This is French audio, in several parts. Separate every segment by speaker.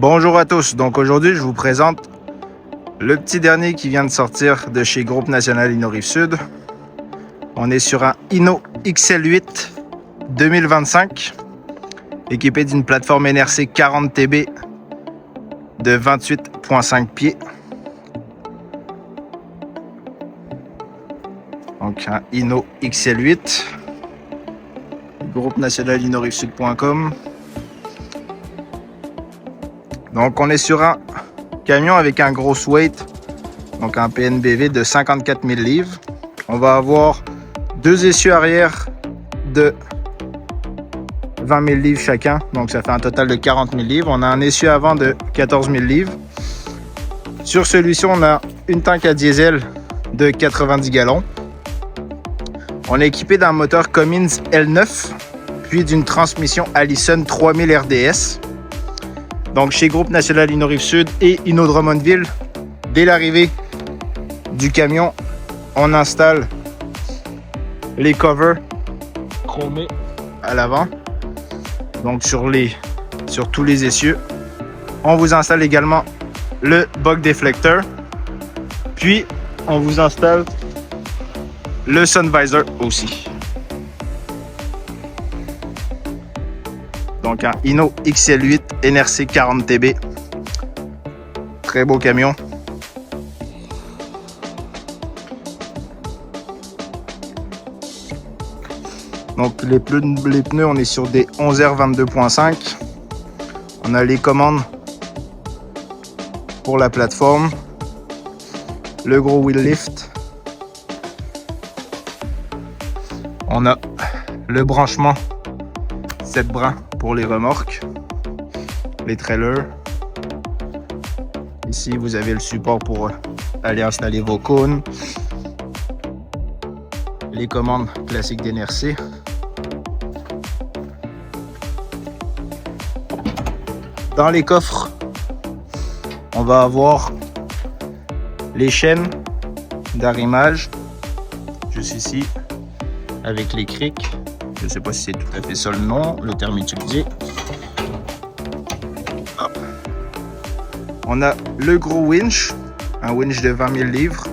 Speaker 1: Bonjour à tous, donc aujourd'hui je vous présente le petit dernier qui vient de sortir de chez Groupe National Inno Rive-Sud. On est sur un Inno XL8 2025 équipé d'une plateforme NRC 40 TB de 28,5 pieds. Donc un Inno XL8, Groupe National Inno Rive-Sud.com. Donc on est sur un camion avec un gros weight, donc un PNBV de 54 000 livres. On va avoir deux essieux arrière de 20 000 livres chacun, donc ça fait un total de 40 000 livres. On a un essieu avant de 14 000 livres. Sur celui-ci, on a une tank à diesel de 90 gallons. On est équipé d'un moteur Cummins L9, puis d'une transmission Allison 3000 RDS. Donc chez Groupe National Inno Rive-Sud et Inno Drummondville, dès l'arrivée du camion, on installe les covers chromés à l'avant, donc sur tous les essieux. On vous installe également le bug deflector, puis on vous installe le sun visor aussi. Donc un Inno XL8 NRC 40 TB. Très beau camion. Donc les pneus, on est sur des 11R 22.5. On a les commandes pour la plateforme. Le gros wheel lift. On a le branchement 7 brins pour les remorques, les trailers. Ici, vous avez le support pour aller installer vos cônes. Les commandes classiques d'NRC. Dans les coffres, on va avoir les chaînes d'arrimage, juste ici, avec les crics. Je ne sais pas si c'est tout à fait ça le terme utilisé. Hop. On a le gros winch, un winch de 20 000 livres.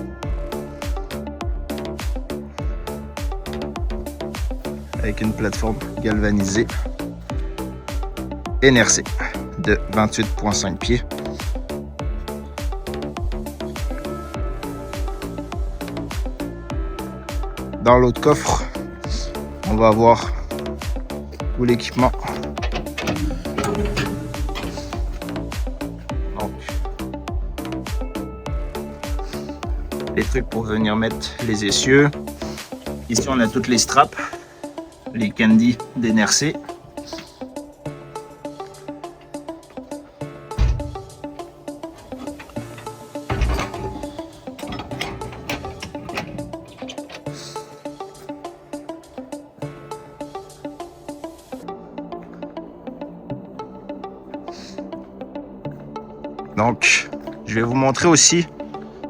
Speaker 1: Avec une plateforme galvanisée NRC de 28,5 pieds. Dans l'autre coffre, on va avoir tout l'équipement. Donc, les trucs pour venir mettre les essieux. Ici, on a toutes les straps, les candy d'NRC. Donc, je vais vous montrer aussi,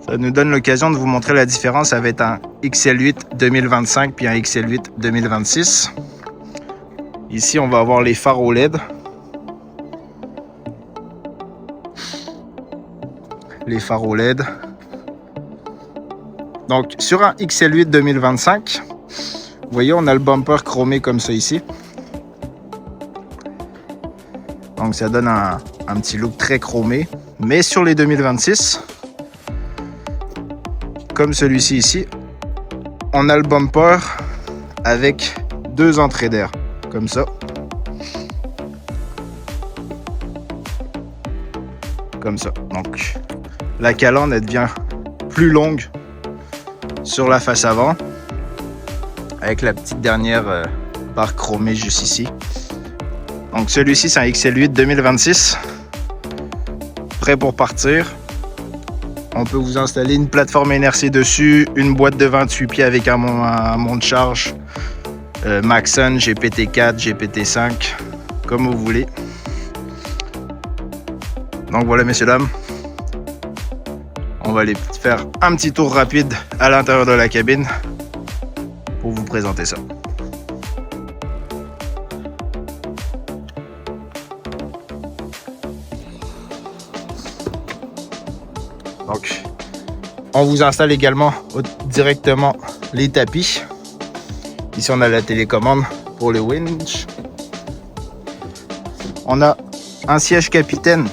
Speaker 1: ça nous donne l'occasion de vous montrer la différence avec un XL8 2025 puis un XL8 2026. Ici, on va avoir les phares OLED. Les phares OLED. Donc, sur un XL8 2025, vous voyez, on a le bumper chromé comme ça ici. Donc, ça donne un petit look très chromé. Mais sur les 2026, comme celui-ci ici, on a le bumper avec deux entrées d'air, comme ça. Comme ça. Donc, la calandre, elle devient plus longue sur la face avant, avec la petite dernière barre chromée juste ici. Donc, celui-ci, c'est un XL8 2026. Prêt pour partir. On peut vous installer une plateforme NRC dessus, une boîte de 28 pieds avec un monte charge Maxon, GPT4, GPT5, comme vous voulez. Donc voilà, messieurs, dames. On va aller faire un petit tour rapide à l'intérieur de la cabine pour vous présenter ça. Donc, on vous installe également directement les tapis. Ici, on a la télécommande pour le winch. On a un siège capitaine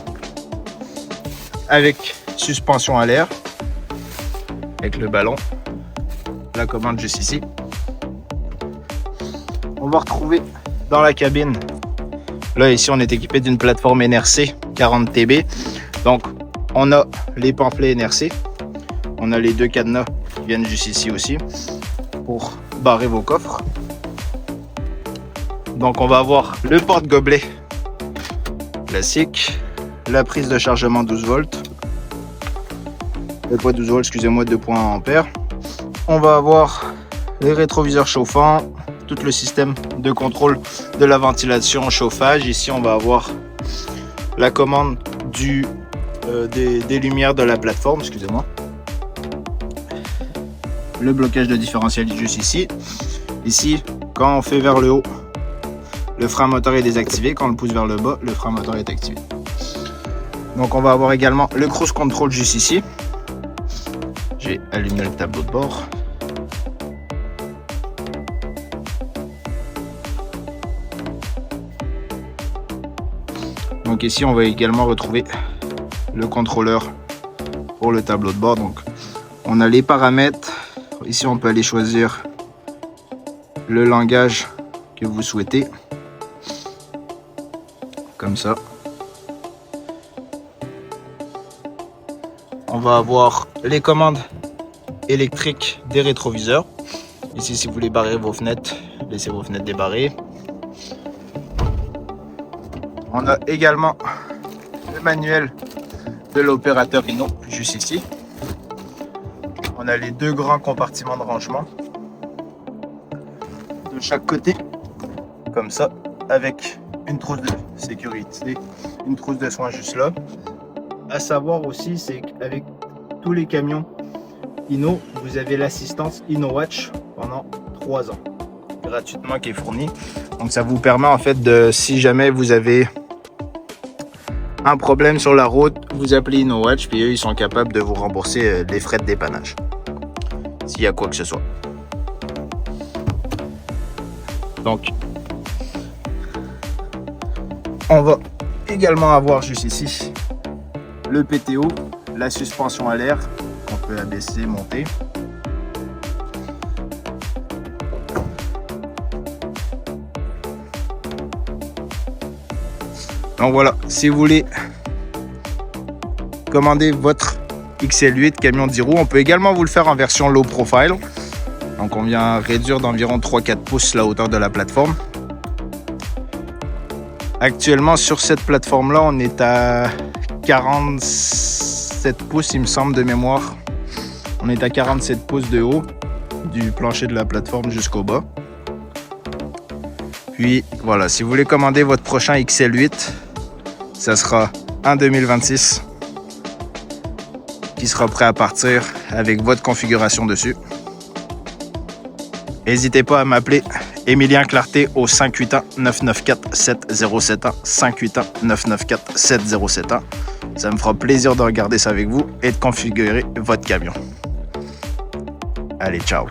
Speaker 1: avec suspension à l'air, avec le ballon, la commande juste ici. On va retrouver dans la cabine, là ici on est équipé d'une plateforme NRC 40 TB. Donc on a les pamphlets NRC, on a les deux cadenas qui viennent juste ici aussi pour barrer vos coffres. Donc on va avoir le porte-gobelet classique, la prise de chargement 12 volts, pas 12 volts, excusez-moi, 2.1 ampères. On va avoir les rétroviseurs chauffants, tout le système de contrôle de la ventilation chauffage. Ici on va avoir la commande des lumières de la plateforme, excusez-moi. Le blocage de différentiel est juste ici. Ici, quand on fait vers le haut, le frein moteur est désactivé. Quand on le pousse vers le bas, le frein moteur est activé. Donc on va avoir également le cruise control juste ici. J'ai allumé le tableau de bord. Donc ici on va également retrouver le contrôleur pour le tableau de bord. Donc on a les paramètres. Ici on peut aller choisir le langage que vous souhaitez. Comme ça. On va avoir les commandes électriques des rétroviseurs. Ici, si vous voulez barrer vos fenêtres, laissez vos fenêtres débarrées. On a également le manuel de l'opérateur Hino, juste ici. On a les deux grands compartiments de rangement de chaque côté, comme ça, avec une trousse de sécurité, une trousse de soins juste là. À savoir aussi, c'est qu'avec tous les camions Hino, vous avez l'assistance InnoWatch pendant 3 ans, gratuitement, qui est fournie. Donc ça vous permet en fait de, si jamais vous avez un problème sur la route, vous appelez InnoWatch, puis eux ils sont capables de vous rembourser les frais de dépannage, s'il y a quoi que ce soit. Donc on va également avoir juste ici le PTO, la suspension à l'air qu'on peut abaisser, monter. Donc voilà, si vous voulez commander votre XL8 camion 10 roues, on peut également vous le faire en version low profile. Donc on vient réduire d'environ 3-4 pouces la hauteur de la plateforme. Actuellement sur cette plateforme là, on est à 47 pouces il me semble de mémoire. On est à 47 pouces de haut du plancher de la plateforme jusqu'au bas. Puis voilà, si vous voulez commander votre prochain XL8, ça sera en 2026 qui sera prêt à partir avec votre configuration dessus. N'hésitez pas à m'appeler Emilien Clarté au 581-994-7071, 581-994-7071. Ça me fera plaisir de regarder ça avec vous et de configurer votre camion. Allez, ciao!